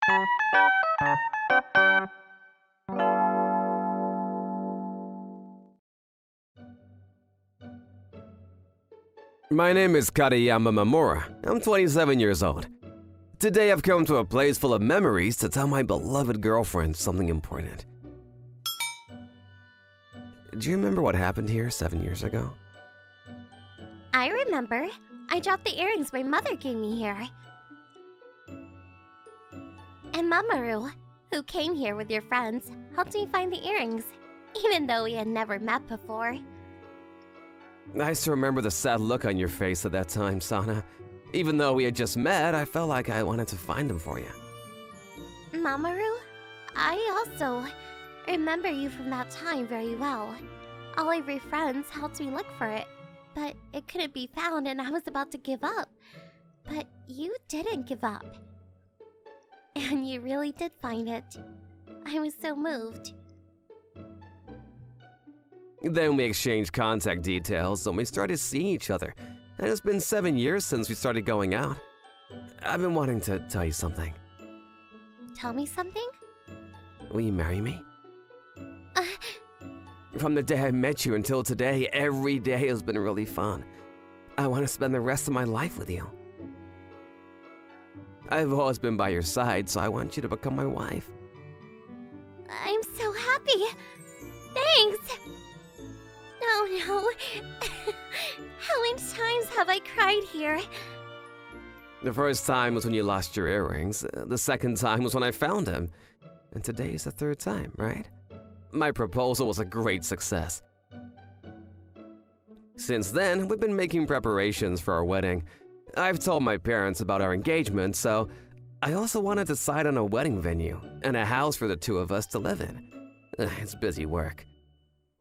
My name is Kariyama Mamura. I'm 27 years old. Today I've come to a place full of memories to tell my beloved girlfriend something important. Do you remember what happened here 7 years ago? I remember. I dropped the earrings my mother gave me here. And Mamoru, who came here with your friends, helped me find the earrings, even though we had never met before. I still remember the sad look on your face at that time, Sana. Even though we had just met, I felt like I wanted to find them for you. Mamoru, I also remember you from that time very well. All of your friends helped me look for it, but it couldn't be found and I was about to give up. But you didn't give up. And you really did find it. I was so moved. Then we exchanged contact details and we started seeing each other. And it's been 7 years since we started going out. I've been wanting to tell you something. Tell me something? Will you marry me? From the day I met you until today, every day has been really fun. I want to spend the rest of my life with you. I've always been by your side, so I want you to become my wife. I'm so happy. Thanks. Oh no. How many times have I cried here? The first time was when you lost your earrings. The second time was when I found them. And today is the third time, right? My proposal was a great success. Since then, we've been making preparations for our wedding. I've told my parents about our engagement, so I also want to decide on a wedding venue and a house for the two of us to live in. It's busy work.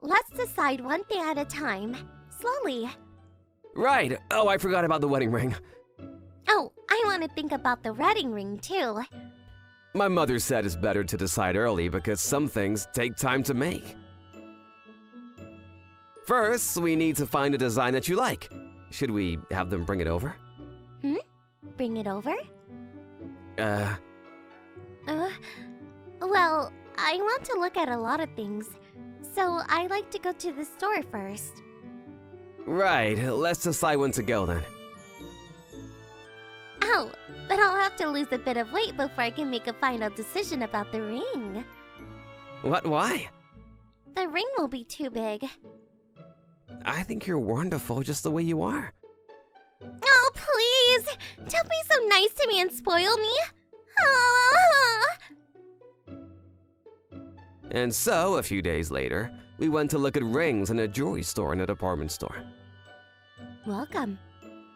Let's decide one thing at a time. Slowly. Right! Oh, I forgot about the wedding ring. Oh, I want to think about the wedding ring too. My mother said it's better to decide early because some things take time to make. First, we need to find a design that you like. Should we have them bring it over? Bring it over? Well, I want to look at a lot of things, so I like to go to the store first. Right, let's decide when to go then. Oh, but I'll have to lose a bit of weight before I can make a final decision about the ring. What, why? The ring will be too big. I think you're wonderful just the way you are. Oh, please! Don't be so nice to me and spoil me! Ah! And so, a few days later, we went to look at rings in a jewelry store in a department store. Welcome.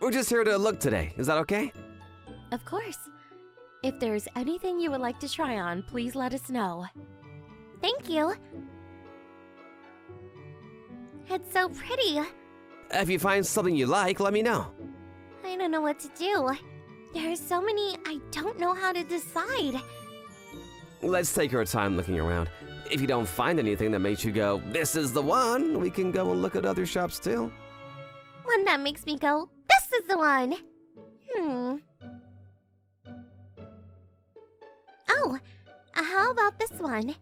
We're just here to look today, is that okay? Of course. If there's anything you would like to try on, please let us know. Thank you. It's so pretty. If you find something you like, let me know. I don't know what to do. There are so many, I don't know how to decide. Let's take our time looking around. If you don't find anything that makes you go, this is the one, we can go and look at other shops too. One that makes me go, this is the one. Oh, how about this one?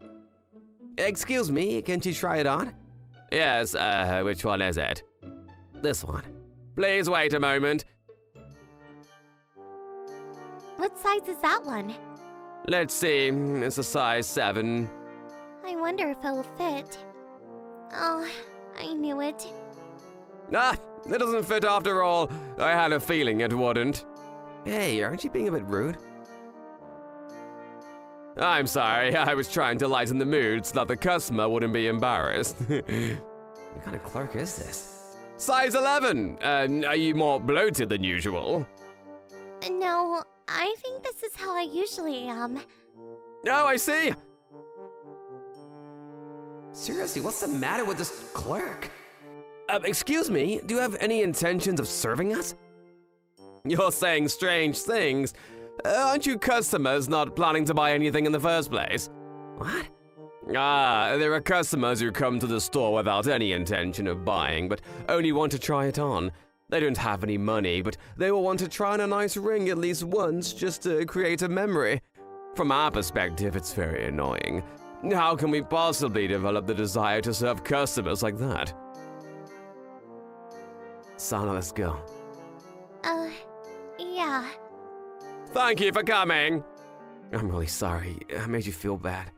Excuse me, can't you try it on? Yes, which one is it? This one. Please wait a moment. What size is that one? Let's see, it's a size 7. I wonder if it'll fit. Oh, I knew it. Ah, it doesn't fit after all. I had a feeling it wouldn't. Hey, aren't you being a bit rude? I'm sorry, I was trying to lighten the mood so that the customer wouldn't be embarrassed. What kind of clerk is this? Size 11! Are you more bloated than usual? No, I think this is how I usually am. Oh, I see! Seriously, what's the matter with this clerk? Excuse me, do you have any intentions of serving us? You're saying strange things. Aren't you customers not planning to buy anything in the first place? What? Ah, there are customers who come to the store without any intention of buying, but only want to try it on. They don't have any money, but they will want to try on a nice ring at least once just to create a memory. From our perspective, it's very annoying. How can we possibly develop the desire to serve customers like that? Sana, let's go. Yeah. Thank you for coming! I'm really sorry. I made you feel bad.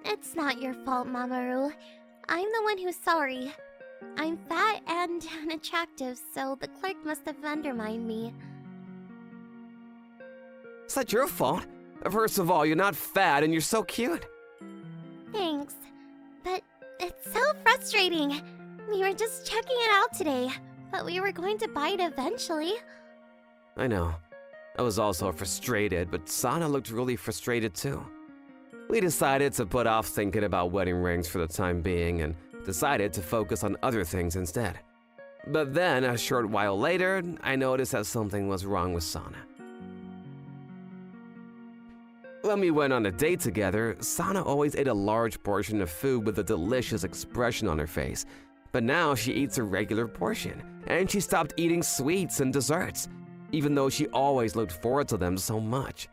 It's not your fault, Mamoru. I'm the one who's sorry. I'm fat and unattractive, so the clerk must have undermined me. Is that your fault? First of all, you're not fat and you're so cute. Thanks. But it's so frustrating. We were just checking it out today, but we were going to buy it eventually. I know. I was also frustrated, but Sana looked really frustrated too. We decided to put off thinking about wedding rings for the time being and decided to focus on other things instead. But then, a short while later, I noticed that something was wrong with Sana. When we went on a date together, Sana always ate a large portion of food with a delicious expression on her face. But now she eats a regular portion, and she stopped eating sweets and desserts, even though she always looked forward to them so much.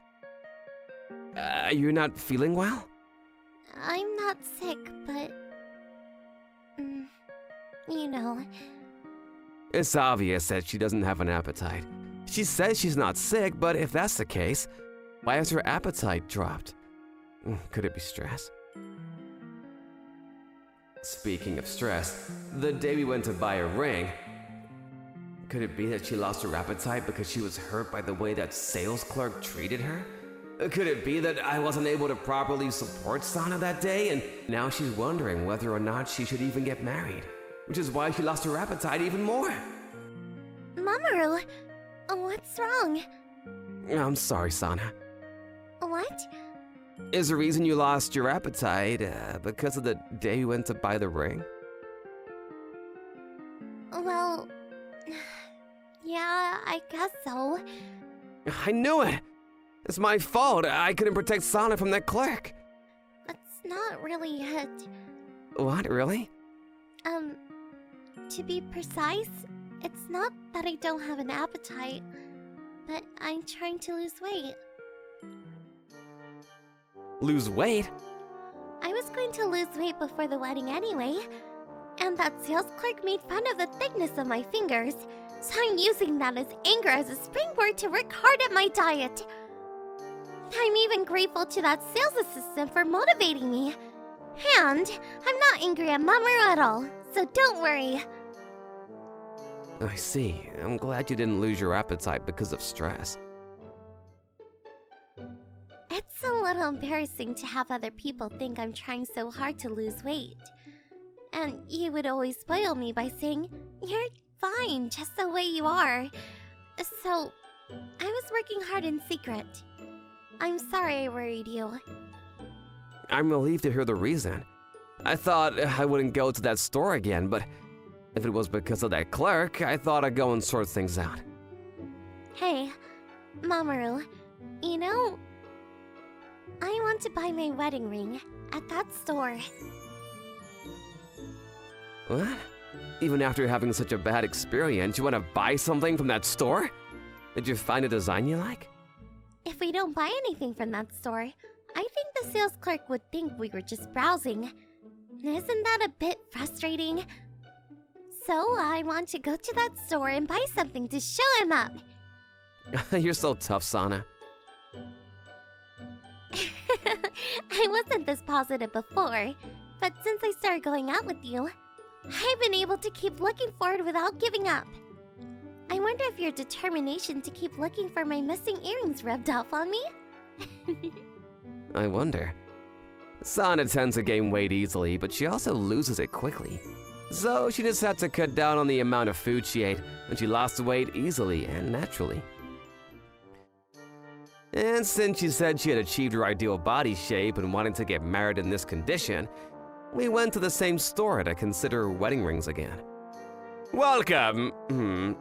You're not feeling well? I'm not sick, but... you know... It's obvious that she doesn't have an appetite. She says she's not sick, but if that's the case, why has her appetite dropped? Could it be stress? Speaking of stress, the day we went to buy a ring, could it be that she lost her appetite because she was hurt by the way that sales clerk treated her? Could it be that I wasn't able to properly support Sana that day and now she's wondering whether or not she should even get married? Which is why she lost her appetite even more. Mamoru, what's wrong? I'm sorry, Sana. What? Is the reason you lost your appetite because of the day you went to buy the ring? Well... yeah, I guess so. I knew it! It's my fault. I couldn't protect Sana from that clerk. That's not really it. What, really? To be precise, it's not that I don't have an appetite, but I'm trying to lose weight. Lose weight? I was going to lose weight before the wedding anyway, and that sales clerk made fun of the thickness of my fingers, so I'm using that as anger as a springboard to work hard at my diet. I'm even grateful to that sales assistant for motivating me. And I'm not angry at Mamoru at all, so don't worry. I see. I'm glad you didn't lose your appetite because of stress. It's a little embarrassing to have other people think I'm trying so hard to lose weight. And you would always spoil me by saying, "You're fine, just the way you are." So, I was working hard in secret. I'm sorry I worried you. I'm relieved to hear the reason. I thought I wouldn't go to that store again, but if it was because of that clerk, I thought I'd go and sort things out. Hey, Mamoru, you know, I want to buy my wedding ring at that store. What? Even after having such a bad experience, you want to buy something from that store? Did you find a design you like? If we don't buy anything from that store, I think the sales clerk would think we were just browsing. Isn't that a bit frustrating? So I want to go to that store and buy something to show him up. You're so tough, Sana. I wasn't this positive before, but since I started going out with you, I've been able to keep looking forward without giving up. I wonder if your determination to keep looking for my missing earrings rubbed off on me? I wonder. Sana tends to gain weight easily, but she also loses it quickly. So she just had to cut down on the amount of food she ate, and she lost weight easily and naturally. And since she said she had achieved her ideal body shape and wanted to get married in this condition, we went to the same store to consider wedding rings again. Welcome!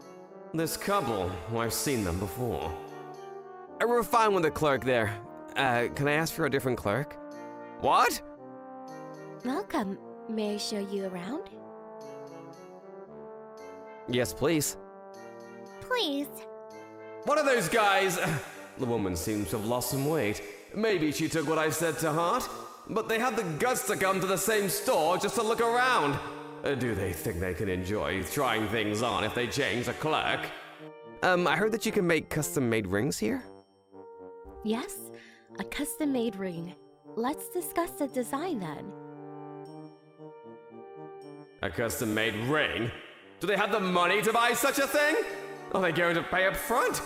This couple, I've seen them before. We're fine with the clerk there. Can I ask for a different clerk? What? Welcome. May I show you around? Yes, please. Please. What are those guys? The woman seems to have lost some weight. Maybe she took what I said to heart, but they have the guts to come to the same store just to look around. Do they think they can enjoy trying things on if they change the clerk? I heard that you can make custom-made rings here? Yes, a custom-made ring. Let's discuss the design then. A custom-made ring? Do they have the money to buy such a thing? Are they going to pay up front?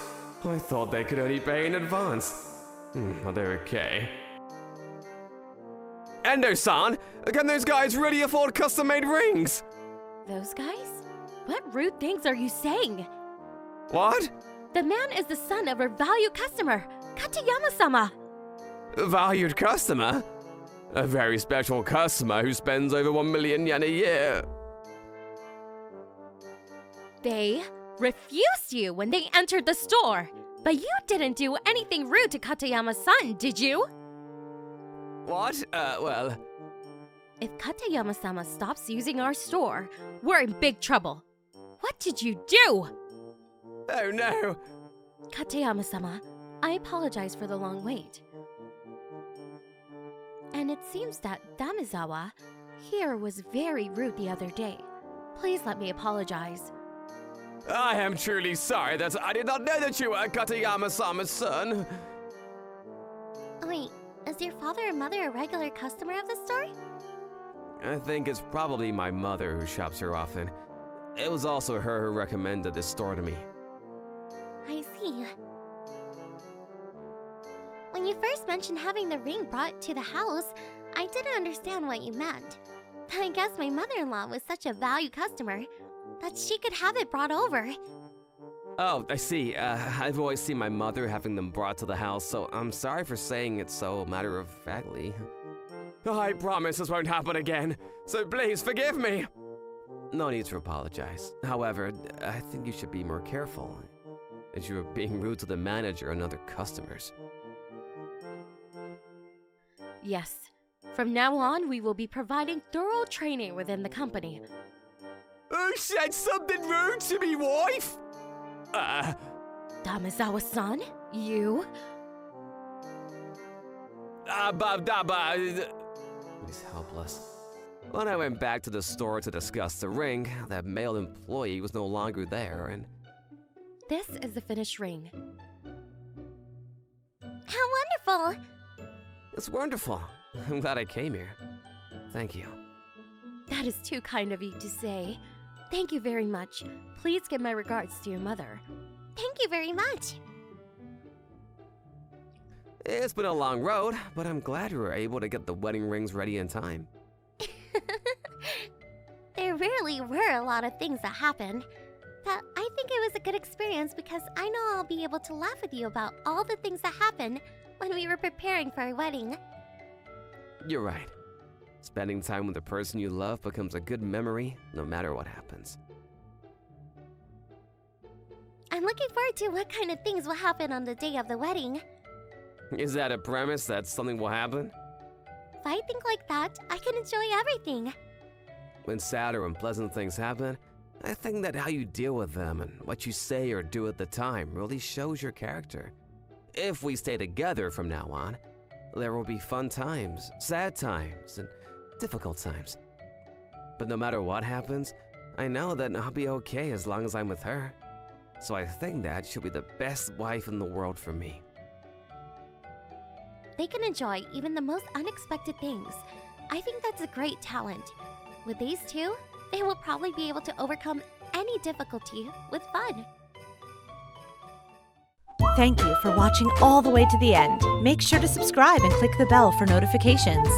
I thought they could only pay in advance. Well, they're okay. Endo-san, can those guys really afford custom-made rings? Those guys? What rude things are you saying? What? The man is the son of our valued customer, Katayama-sama. A valued customer? A very special customer who spends over 1 million yen a year. They refused you when they entered the store. But you didn't do anything rude to Katayama-san, did you? What? Well... If Katayama-sama stops using our store, we're in big trouble. What did you do? Oh no! Katayama-sama, I apologize for the long wait. And it seems that Damizawa here was very rude the other day. Please let me apologize. I am truly sorry that I did not know that you were Katayama-sama's son. Wait, is your father and mother a regular customer of the store? I think it's probably my mother who shops here often. It was also her who recommended this store to me. I see. When you first mentioned having the ring brought to the house, I didn't understand what you meant. I guess my mother-in-law was such a valued customer that she could have it brought over. Oh, I see. I've always seen my mother having them brought to the house, so I'm sorry for saying it so matter-of-factly. I promise this won't happen again, so please forgive me. No need to apologize. However, I think you should be more careful, as you are being rude to the manager and other customers. Yes. From now on, we will be providing thorough training within the company. Who said something rude to me, wife? Damizawa-san? You? He's helpless. When I went back to the store to discuss the ring, that male employee was no longer there, and... This is the finished ring. How wonderful! It's wonderful. I'm glad I came here. Thank you. That is too kind of you to say. Thank you very much. Please give my regards to your mother. Thank you very much. It's been a long road, but I'm glad we were able to get the wedding rings ready in time. There really were a lot of things that happened. But I think it was a good experience because I know I'll be able to laugh with you about all the things that happened when we were preparing for our wedding. You're right. Spending time with the person you love becomes a good memory, no matter what happens. I'm looking forward to what kind of things will happen on the day of the wedding. Is that a premise that something will happen? If I think like that, I can enjoy everything. When sad or unpleasant things happen, I think that how you deal with them and what you say or do at the time really shows your character. If we stay together from now on, there will be fun times, sad times, and difficult times. But no matter what happens, I know that I'll be okay as long as I'm with her. So I think that she'll be the best wife in the world for me. They can enjoy even the most unexpected things. I think that's a great talent. With these two, they will probably be able to overcome any difficulty with fun. Thank you for watching all the way to the end. Make sure to subscribe and click the bell for notifications.